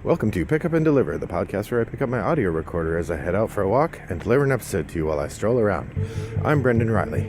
Welcome to Pick Up and Deliver, the podcast where I pick up my audio recorder as I head out for a walk and deliver an episode to you while I stroll around. I'm Brendan Riley.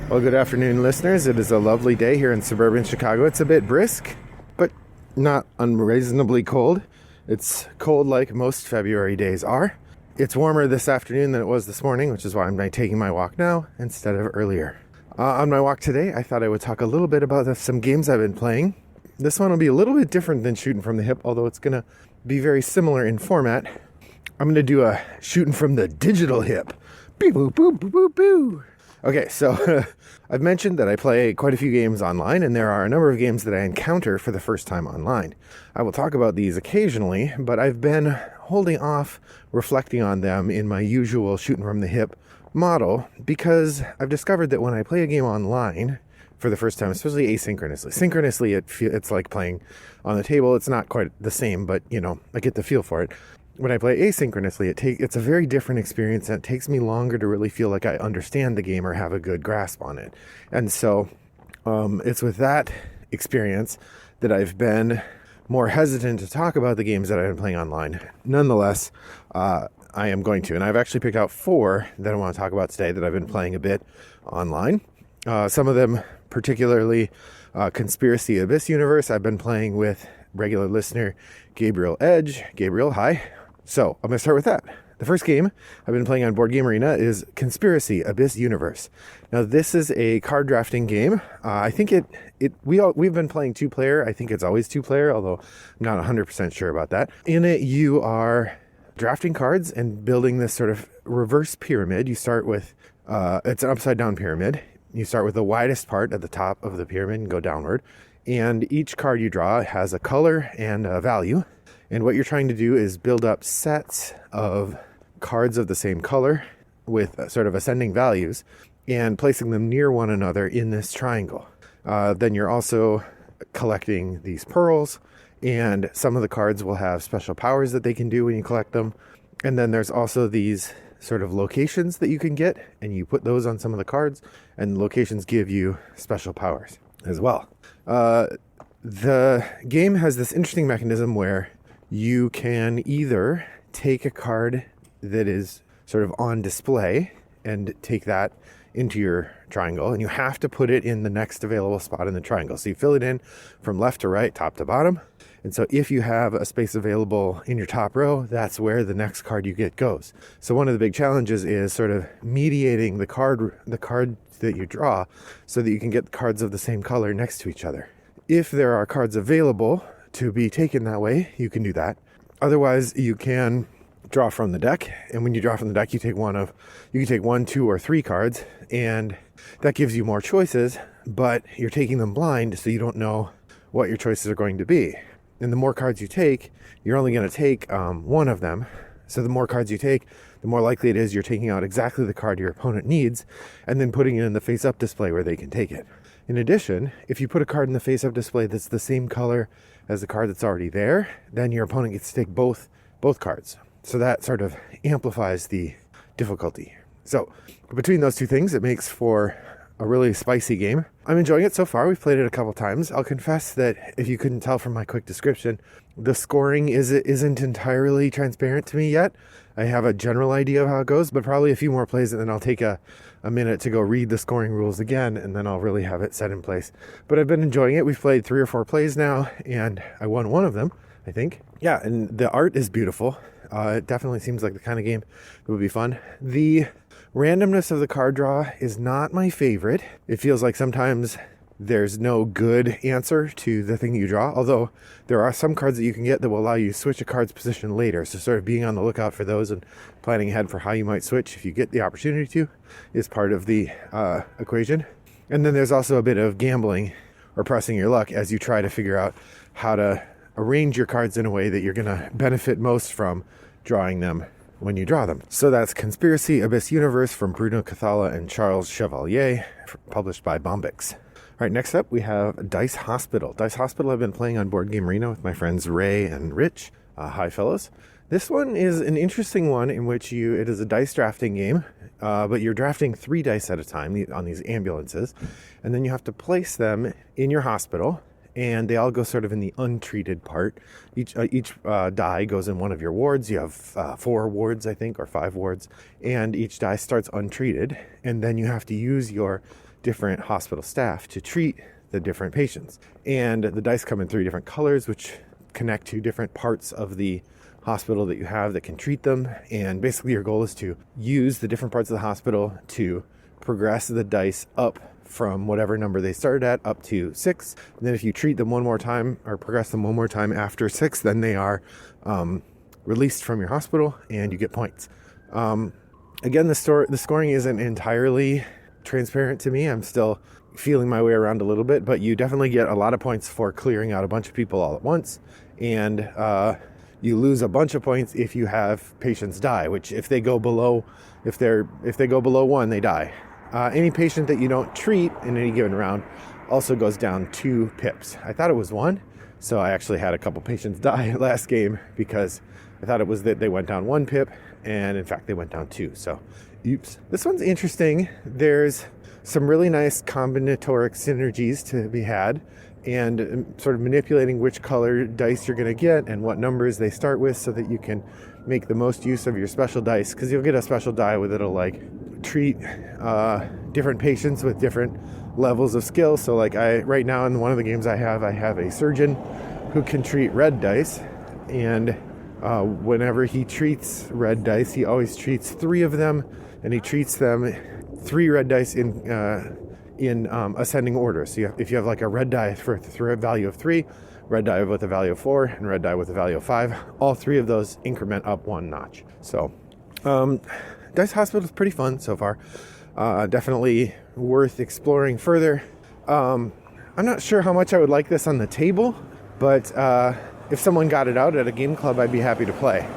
Well, good afternoon, listeners. It is a lovely day here in suburban Chicago. It's a bit brisk, but not unreasonably cold. It's cold like most February days are. It's warmer this afternoon than it was this morning, which is why I'm taking my walk now instead of earlier. On my walk today, I thought I would talk a little bit about some games I've been playing. This one will be a little bit different than Shooting from the Hip, although it's going to be very similar in format. I'm going to do a Shooting from the Digital Hip. Boo, boo, boo, boo, boo, boo. Okay, so I've mentioned that I play quite a few games online, and there are a number of games that I encounter for the first time online. I will talk about these occasionally, but I've been holding off reflecting on them in my usual Shooting from the Hip model because I've discovered that when I play a game online for the first time, especially asynchronously, synchronously it's like playing on the table. It's not quite the same, but I get the feel for it. When I play asynchronously, it's a very different experience, and it takes me longer to really feel like I understand the game or have a good grasp on it. And so it's with that experience that I've been more hesitant to talk about the games that I've been playing online. Nonetheless, I am going to. And I've actually picked out 4 that I want to talk about today that I've been playing a bit online. Some of them, particularly Conspiracy Abyss Universe, I've been playing with regular listener Gabriel Edge. Gabriel, hi. So I'm going to start with that. The first game I've been playing on Board Game Arena is Conspiracy Abyss Universe. Now, this is a card drafting game. I think we've been playing 2-player. I think it's always 2-player, although I'm not 100% sure about that. In it, you are drafting cards and building this sort of reverse pyramid. You start with, it's an upside down pyramid. You start with the widest part at the top of the pyramid and go downward. And each card you draw has a color and a value. And what you're trying to do is build up sets of cards of the same color with sort of ascending values and placing them near one another in this triangle. Then you're also collecting these pearls, and some of the cards will have special powers that they can do when you collect them. And then there's also these sort of locations that you can get, and you put those on some of the cards, and locations give you special powers as well. The game has this interesting mechanism where you can either take a card that is sort of on display and take that into your triangle, and you have to put it in the next available spot in the triangle. So you fill it in from left to right, top to bottom. And so if you have a space available in your top row, that's where the next card you get goes. So one of the big challenges is sort of mediating the card that you draw so that you can get the cards of the same color next to each other. If there are cards available to be taken that way, you can do that. Otherwise, you can draw from the deck, and when you draw from the deck, you can take 1, 2, or 3 cards, and that gives you more choices, but you're taking them blind, so you don't know what your choices are going to be. And the more cards you take, you're only going to take one of them. So the more cards you take, the more likely it is you're taking out exactly the card your opponent needs and then putting it in the face-up display where they can take it. In addition, if you put a card in the face-up display that's the same color as the card that's already there, then your opponent gets to take both cards. So that sort of amplifies the difficulty. So between those two things, it makes for a really spicy game. I'm enjoying it so far. We've played it a couple times. I'll confess that if you couldn't tell from my quick description, the scoring isn't entirely transparent to me yet. I have a general idea of how it goes, but probably a few more plays, and then I'll take a minute to go read the scoring rules again, and then I'll really have it set in place. But I've been enjoying it. We've played 3 or 4 plays now, and I won one of them, I think. Yeah, and the art is beautiful. It definitely seems like the kind of game that would be fun. The randomness of the card draw is not my favorite. It feels like sometimes there's no good answer to the thing you draw, although there are some cards that you can get that will allow you to switch a card's position later. So sort of being on the lookout for those and planning ahead for how you might switch if you get the opportunity to is part of the equation. And then there's also a bit of gambling or pressing your luck as you try to figure out how to arrange your cards in a way that you're going to benefit most from drawing them when you draw them. So that's Conspiracy Abyss Universe from Bruno Cathala and Charles Chevalier, published by Bombix. All right, next up we have Dice Hospital. Dice Hospital I've been playing on Board Game Arena with my friends Ray and Rich. Hi, fellows. This one is an interesting one in which it is a dice drafting game, but you're drafting 3 dice at a time on these ambulances, and then you have to place them in your hospital, and they all go sort of in the untreated part. Each die goes in one of your wards. You have 4 wards, I think, or 5 wards, and each die starts untreated, and then you have to use your different hospital staff to treat the different patients. And the dice come in 3 different colors, which connect to different parts of the hospital that you have that can treat them. And basically your goal is to use the different parts of the hospital to progress the dice up from whatever number they started at up to 6. And then if you treat them one more time or progress them one more time after 6, then they are released from your hospital and you get points. Again, the scoring isn't entirely transparent to me. I'm still feeling my way around a little bit, but you definitely get a lot of points for clearing out a bunch of people all at once. And you lose a bunch of points if you have patients die, which if they go below 1, they die. Any patient that you don't treat in any given round also goes down 2 pips. I thought it was 1, so I actually had a couple patients die last game because I thought it was that they went down 1 pip, and in fact they went down 2. So, oops. This one's interesting. There's some really nice combinatoric synergies to be had, and sort of manipulating which color dice you're going to get and what numbers they start with so that you can make the most use of your special dice, because you'll get a special die with it'll like treat different patients with different levels of skill. So like right now in one of the games I have a surgeon who can treat red dice, and whenever he treats red dice, he always treats 3 of them, and he treats them 3 red dice in ascending order. So if you have like a red die for a value of 3, red die with a value of 4, and red die with a value of 5, all 3 of those increment up 1 notch. So Dice Hospital is pretty fun so far. Definitely worth exploring further. I'm not sure how much I would like this on the table, but if someone got it out at a game club, I'd be happy to play.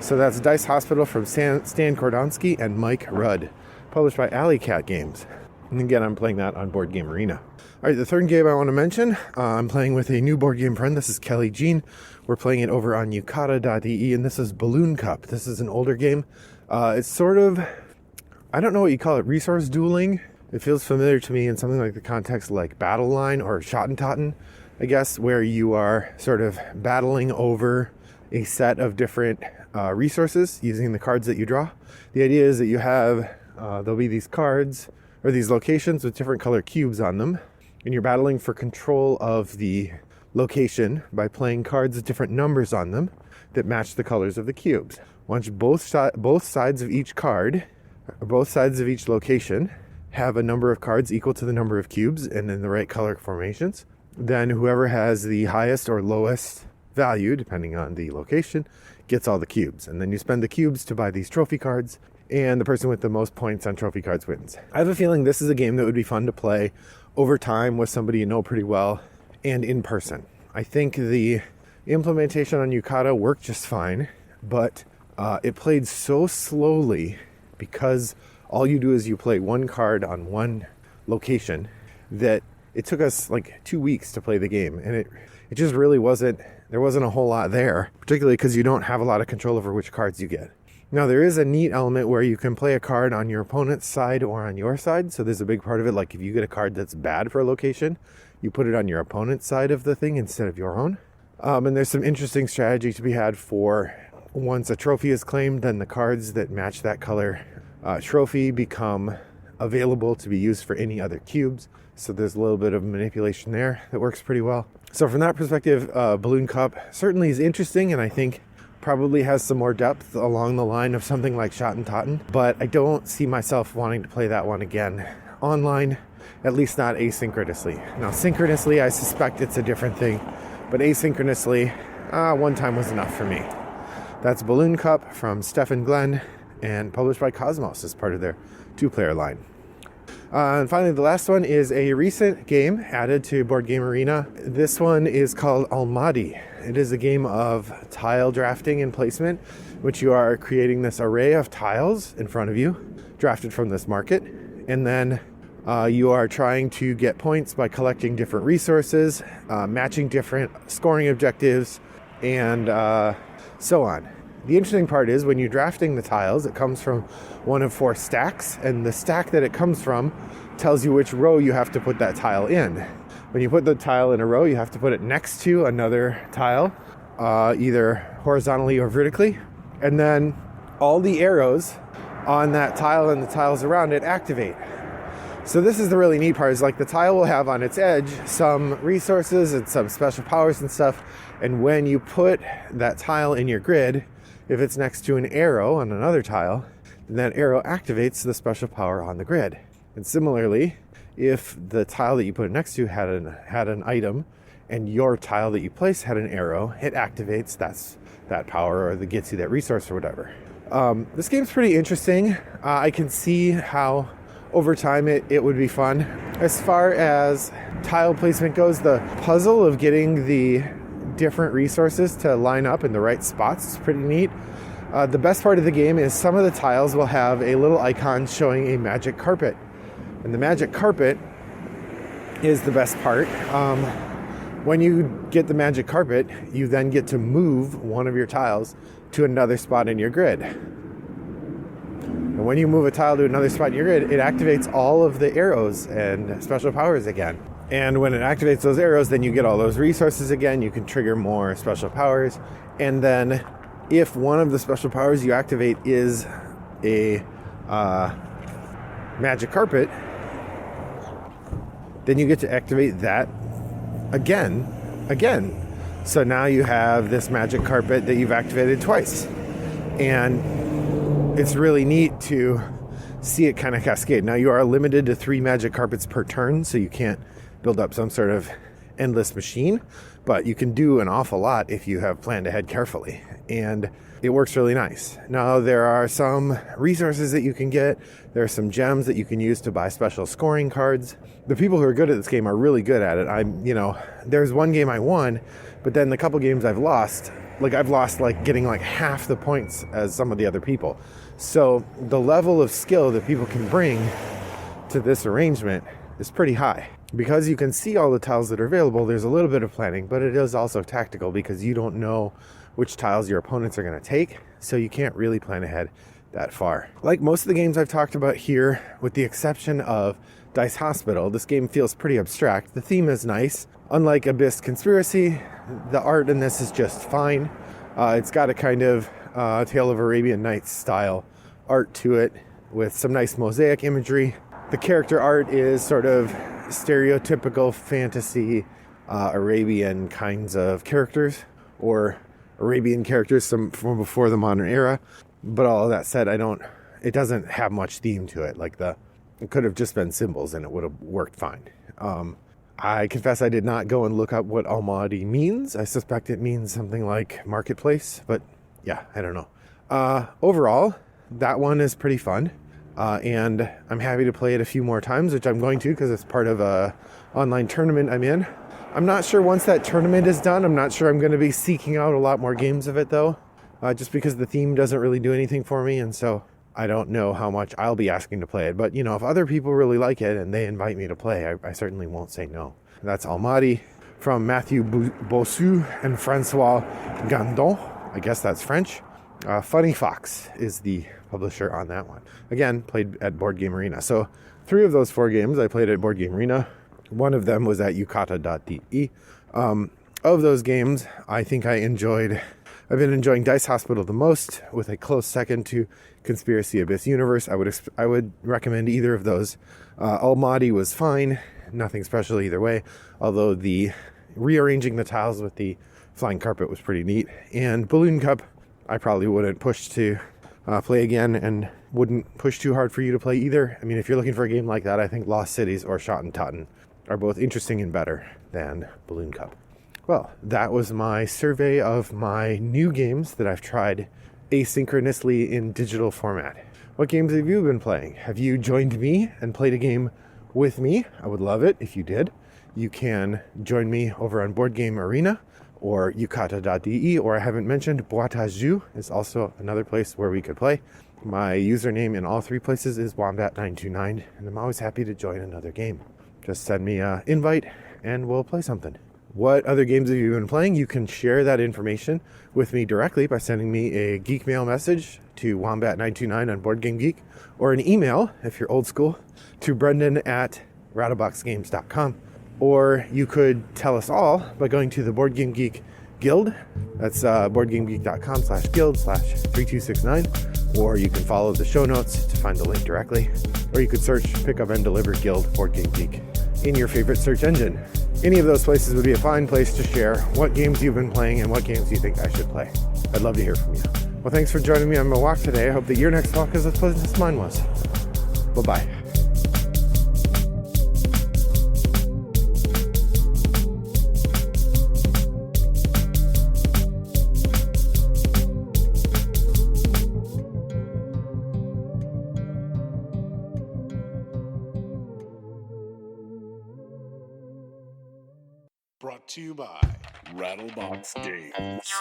So that's Dice Hospital from Stan Kordonsky and Mike Rudd, published by Alley Cat Games. And again, I'm playing that on Board Game Arena. All right, the third game I want to mention, I'm playing with a new board game friend. This is Kelly Jean. We're playing it over on yukata.de, and this is Balloon Cup. This is an older game. It's sort of, I don't know what you call it, resource dueling. It feels familiar to me in something like the context like Battle Line or Schottentotten, I guess, where you are sort of battling over a set of different resources using the cards that you draw. The idea is that you have, there'll be these cards or these locations with different color cubes on them, and you're battling for control of the location by playing cards with different numbers on them that match the colors of the cubes. Once both sides of each card, or both sides of each location, have a number of cards equal to the number of cubes and in the right color formations, then whoever has the highest or lowest value, depending on the location, gets all the cubes. And then you spend the cubes to buy these trophy cards, and the person with the most points on trophy cards wins. I have a feeling this is a game that would be fun to play over time with somebody you know pretty well and in person. I think the implementation on Yukata worked just fine, but it played so slowly because all you do is you play one card on one location that it took us like 2 weeks to play the game, and it just really wasn't a whole lot there, particularly because you don't have a lot of control over which cards you get. Now, there is a neat element where you can play a card on your opponent's side or on your side. So there's a big part of it. Like if you get a card that's bad for a location, you put it on your opponent's side of the thing instead of your own. And there's some interesting strategy to be had for once a trophy is claimed, then the cards that match that color trophy become available to be used for any other cubes. So there's a little bit of manipulation there that works pretty well. So from that perspective, Balloon Cup certainly is interesting, and I think probably has some more depth along the line of something like Schottentotten, but I don't see myself wanting to play that one again online, at least not asynchronously. Now, synchronously, I suspect it's a different thing, but asynchronously, one time was enough for me. That's Balloon Cup from Stephen Glenn and published by Cosmos as part of their 2-player line. And finally, the last one is a recent game added to Board Game Arena. This one is called Almadi. It is a game of tile drafting and placement, which you are creating this array of tiles in front of you, drafted from this market. And then you are trying to get points by collecting different resources, matching different scoring objectives, and so on. The interesting part is when you're drafting the tiles, it comes from one of 4 stacks, and the stack that it comes from tells you which row you have to put that tile in. When you put the tile in a row, you have to put it next to another tile, either horizontally or vertically, and then all the arrows on that tile and the tiles around it activate. So this is the really neat part, is like the tile will have on its edge some resources and some special powers and stuff, and when you put that tile in your grid, if it's next to an arrow on another tile, then that arrow activates the special power on the grid. And similarly, if the tile that you put it next to had an item, and your tile that you place had an arrow, it activates that power, or that gets you that resource or whatever. This game's pretty interesting. I can see how over time it would be fun. As far as tile placement goes, the puzzle of getting the different resources to line up in the right spots is pretty neat. The best part of the game is some of the tiles will have a little icon showing a magic carpet. And the magic carpet is the best part. When you get the magic carpet, you then get to move one of your tiles to another spot in your grid. And when you move a tile to another spot in your grid, it activates all of the arrows and special powers again. And when it activates those arrows, then you get all those resources again. You can trigger more special powers. And then if one of the special powers you activate is a magic carpet, then you get to activate that again. So now you have this magic carpet that you've activated twice. And it's really neat to see it kind of cascade. Now you are limited to 3 magic carpets per turn, so you can't build up some sort of endless machine, but you can do an awful lot if you have planned ahead carefully, and it works really nice. Now there are some resources that you can get. There are some gems that you can use to buy special scoring cards. The people who are good at this game are really good at it. There's one game I won, but then the couple games I've lost getting like half the points as some of the other people. So the level of skill that people can bring to this arrangement is pretty high. Because you can see all the tiles that are available, there's a little bit of planning, but it is also tactical because you don't know which tiles your opponents are going to take, so you can't really plan ahead that far. Like most of the games I've talked about here, with the exception of Dice Hospital, this game feels pretty abstract. The theme is nice. Unlike Abyss Conspiracy, the art in this is just fine. It's got a kind of Tale of Arabian Nights style art to it with some nice mosaic imagery. The character art is sort of stereotypical fantasy Arabian kinds of characters, or Arabian characters from before the modern era. But all of that said, it doesn't have much theme to it. It could have just been symbols and it would have worked fine. I confess I did not go and look up what Almadi means. I suspect it means something like marketplace, but yeah, I don't know. Overall, that one is pretty fun. And I'm happy to play it a few more times, which I'm going to because it's part of a online tournament I'm in. I'm not sure once that tournament is done, I'm not sure I'm going to be seeking out a lot more games of it though, just because the theme doesn't really do anything for me, and so I don't know how much I'll be asking to play it. But if other people really like it and they invite me to play, I certainly won't say no. That's Almadi from Matthew Bossu and Francois Gandon. I guess that's French. Funny Fox is the publisher on that one. Again, played at Board Game Arena. So 3 of those 4 games I played at Board Game Arena. One of them was at yukata.de. Of those games, I think I've been enjoying Dice Hospital the most, with a close second to Conspiracy Abyss Universe. I would recommend either of those. Almadi was fine, nothing special either way, although the rearranging the tiles with the flying carpet was pretty neat. And Balloon Cup, I probably wouldn't push to play again, and wouldn't push too hard for you to play either. I mean, if you're looking for a game like that, I think Lost Cities or Shot and Totten are both interesting and better than Balloon Cup. Well, that was my survey of my new games that I've tried asynchronously in digital format. What games have you been playing? Have you joined me and played a game with me? I would love it if you did. You can join me over on Board Game Arena or yukata.de, or I haven't mentioned, Boîte à Jeux is also another place where we could play. My username in all 3 places is Wombat929, and I'm always happy to join another game. Just send me an invite and we'll play something. what other games have you been playing, you can share that information with me directly by sending me a geek mail message to Wombat929 on BoardGameGeek, or an email, if you're old school, to Brendan@rattleboxgames.com. Or you could tell us all by going to the Board Game Geek Guild. That's boardgamegeek.com/guild/3269. Or you can follow the show notes to find the link directly. Or you could search Pick Up and Deliver Guild Board Game Geek in your favorite search engine. Any of those places would be a fine place to share what games you've been playing and what games you think I should play. I'd love to hear from you. Well, thanks for joining me on my walk today. I hope that your next walk is as pleasant as mine was. Bye-bye. Brought to you by Rattlebox Games.